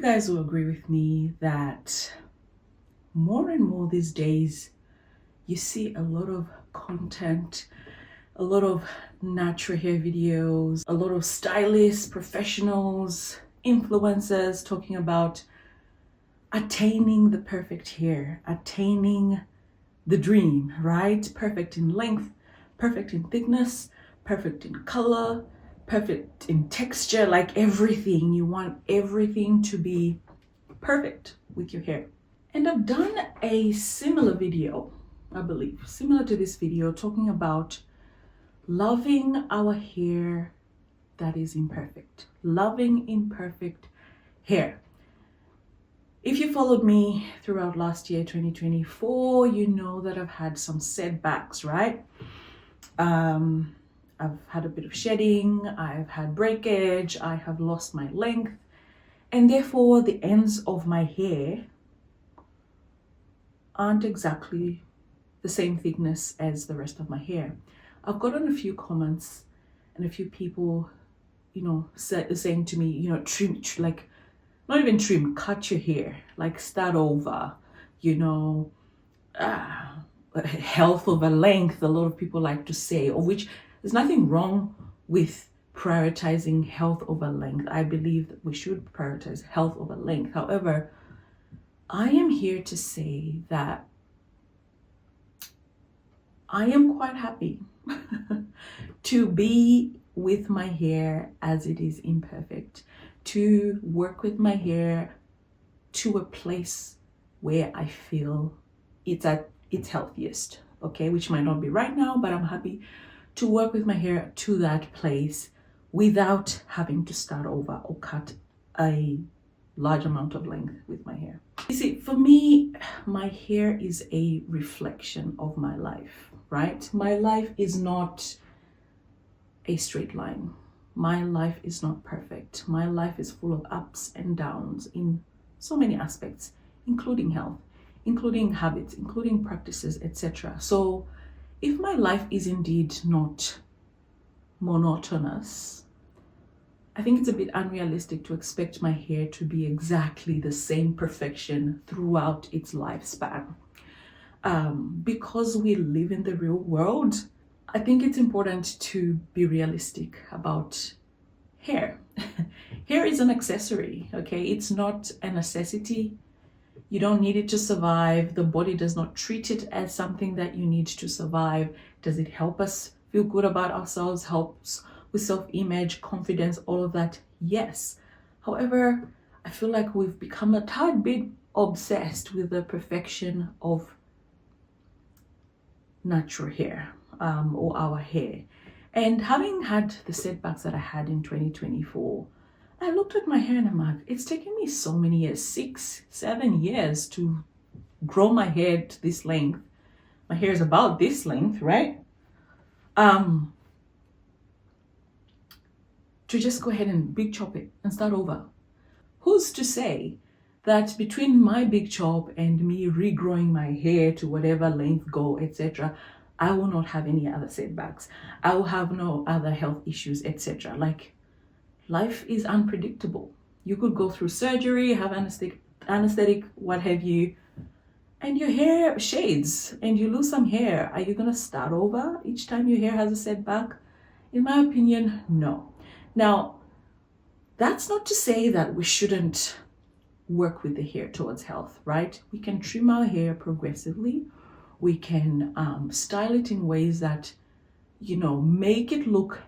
guys will agree with me that more and more these days, you see a lot of content, a lot of natural hair videos, a lot of stylists, professionals, influencers talking about attaining the perfect hair, attaining the dream, right? Perfect in length, perfect in thickness, perfect in color, perfect in texture, like everything. You want everything to be perfect with your hair. And I've done a similar video, I believe, similar to this video, talking about loving our hair that is imperfect, loving imperfect hair. If you followed me throughout last year, 2024, you know that I've had some setbacks, right? I've had a bit of shedding, I've had breakage, I have lost my length, and therefore the ends of my hair aren't exactly the same thickness as the rest of my hair. I've gotten a few comments and a few people, saying to me, trim, like, not even trim, cut your hair, like start over, health over length, a lot of people like to say, of which there's nothing wrong with prioritizing health over length. I believe that we should prioritize health over length. However, I am here to say that I am quite happy to be with my hair as it is imperfect, to work with my hair to a place where I feel it's at its healthiest, okay, which might not be right now, but I'm happy to work with my hair to that place without having to start over or cut a large amount of length with my hair. You see, for me, my hair is a reflection of my life, right? My life is not a straight line. My life is not perfect. My life is full of ups and downs in so many aspects, including health, including habits, including practices, etc. So if my life is indeed not monotonous, I think it's a bit unrealistic to expect my hair to be exactly the same perfection throughout its lifespan. Because we live in the real world, I think it's important to be realistic about hair. Hair is an accessory, okay? It's not a necessity. You don't need it to survive. The body does not treat it as something that you need to survive. Does it help us feel good about ourselves? Helps with self-image, confidence, all of that? Yes. However, I feel like we've become a tad bit obsessed with the perfection of natural hair, or our hair. And having had the setbacks that I had in 2024, I looked at my hair and I'm like, it's taken me so many years, 6-7 years to grow my hair to this length. My hair is about this length, right? To just go ahead and big chop it and start over. Who's to say that between my big chop and me regrowing my hair to whatever length go, etc., I will not have any other setbacks. I will have no other health issues, etc. Like, life is unpredictable. You could go through surgery, have anesthetic, what have you, and your hair shades and you lose some hair. Are you gonna start over each time your hair has a setback? In my opinion, no. Now, that's not to say that we shouldn't work with the hair towards health, right? We can trim our hair progressively. We can style it in ways that, make it look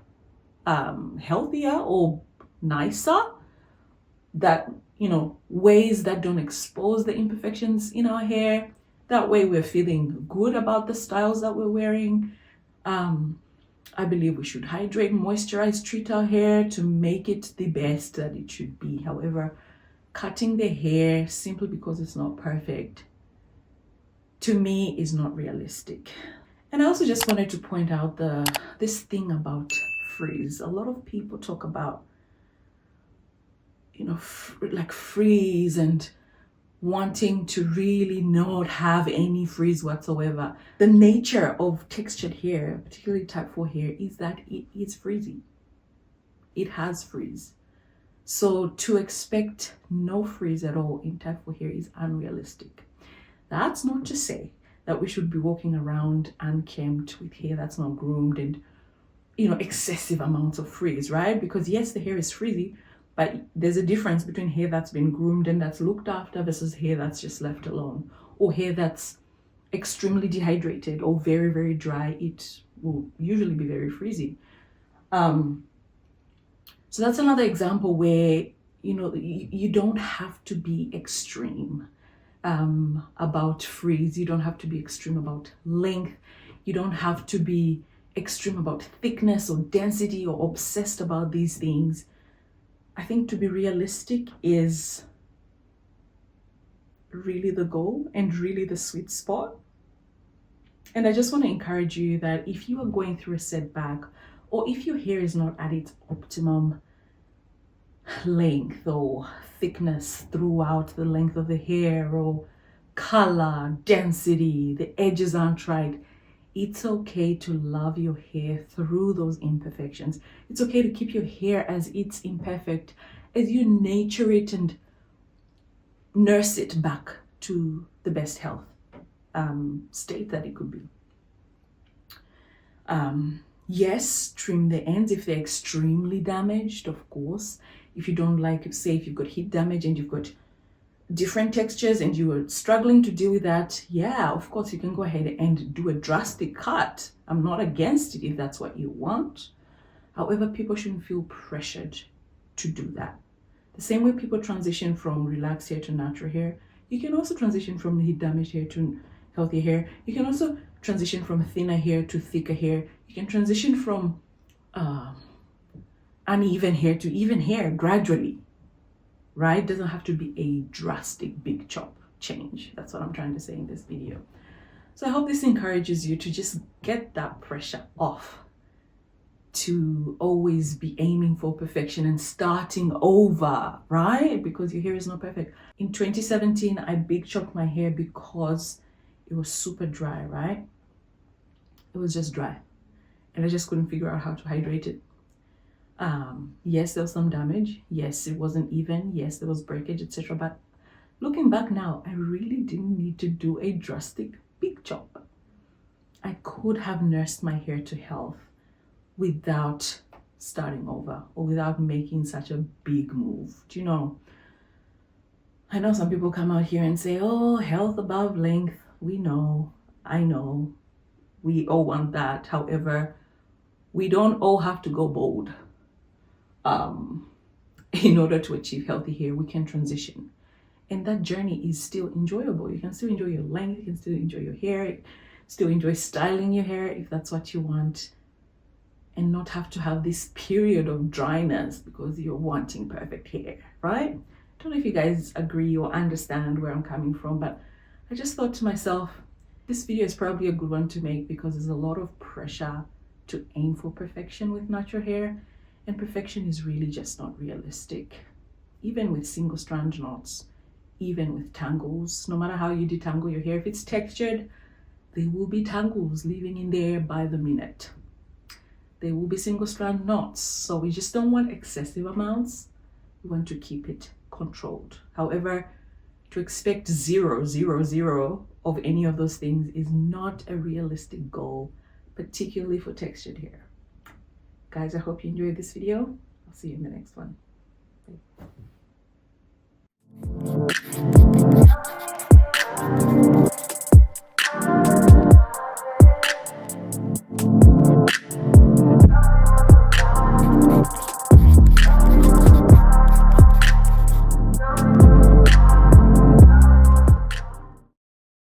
healthier or nicer, that, ways that don't expose the imperfections in our hair. That way we're feeling good about the styles that we're wearing. I believe we should hydrate, moisturize, treat our hair to make it the best that it should be. However, cutting the hair simply because it's not perfect, to me, is not realistic. And I also just wanted to point out this thing about frizz. A lot of people talk about, like frizz and wanting to really not have any frizz whatsoever. The nature of textured hair, particularly type 4 hair, is that it is frizzy. It has frizz. So to expect no frizz at all in type 4 hair is unrealistic. That's not to say that we should be walking around unkempt with hair that's not groomed and, you know, excessive amounts of frizz, right? Because yes, the hair is frizzy, but there's a difference between hair that's been groomed and that's looked after versus hair that's just left alone, or hair that's extremely dehydrated or very, very dry. It will usually be very frizzy. So that's another example where, you know, you don't have to be extreme about frizz. You don't have to be extreme about length. You don't have to be extreme about thickness or density or obsessed about these things. I think to be realistic is really the goal and really the sweet spot. And I just want to encourage you that if you are going through a setback, or if your hair is not at its optimum length or thickness throughout the length of the hair, or color, density, the edges aren't right, it's okay to love your hair through those imperfections. It's okay to keep your hair as it's imperfect, as you nurture it and nurse it back to the best health state that it could be. Yes, trim the ends if they're extremely damaged, of course. If you don't like, say, if you've got heat damage and you've got different textures and you are struggling to deal with that, yeah, of course, you can go ahead and do a drastic cut. I'm not against it if that's what you want. However, people shouldn't feel pressured to do that. The same way people transition from relaxed hair to natural hair, you can also transition from heat damaged hair to healthy hair. You can also transition from thinner hair to thicker hair. You can transition from uneven hair to even hair gradually, right? It doesn't have to be a drastic big chop change. That's what I'm trying to say in this video. So I hope this encourages you to just get that pressure off, to always be aiming for perfection and starting over, right? Because your hair is not perfect. In 2017, I big chopped my hair because it was super dry, right? It was just dry. And I just couldn't figure out how to hydrate it. Yes, there was some damage. Yes, it wasn't even. Yes, there was breakage, etc. But looking back now, I really didn't need to do a drastic big chop. I could have nursed my hair to health without starting over or without making such a big move. Do you know? I know some people come out here and say, oh, health above length. We know, I know, we all want that. However, we don't all have to go bold. In order to achieve healthy hair, we can transition. And that journey is still enjoyable. You can still enjoy your length, you can still enjoy your hair, still enjoy styling your hair if that's what you want, and not have to have this period of dryness because you're wanting perfect hair, right? I don't know if you guys agree or understand where I'm coming from, but I just thought to myself, this video is probably a good one to make because there's a lot of pressure to aim for perfection with natural hair, and perfection is really just not realistic. Even with single strand knots, even with tangles, no matter how you detangle your hair, if it's textured, there will be tangles living in there by the minute. There will be single strand knots, so we just don't want excessive amounts. We want to keep it controlled. However, to expect 0, 0, 0 of any of those things is not a realistic goal, particularly for textured hair. Guys, I hope you enjoyed this video. I'll see you in the next one. Bye.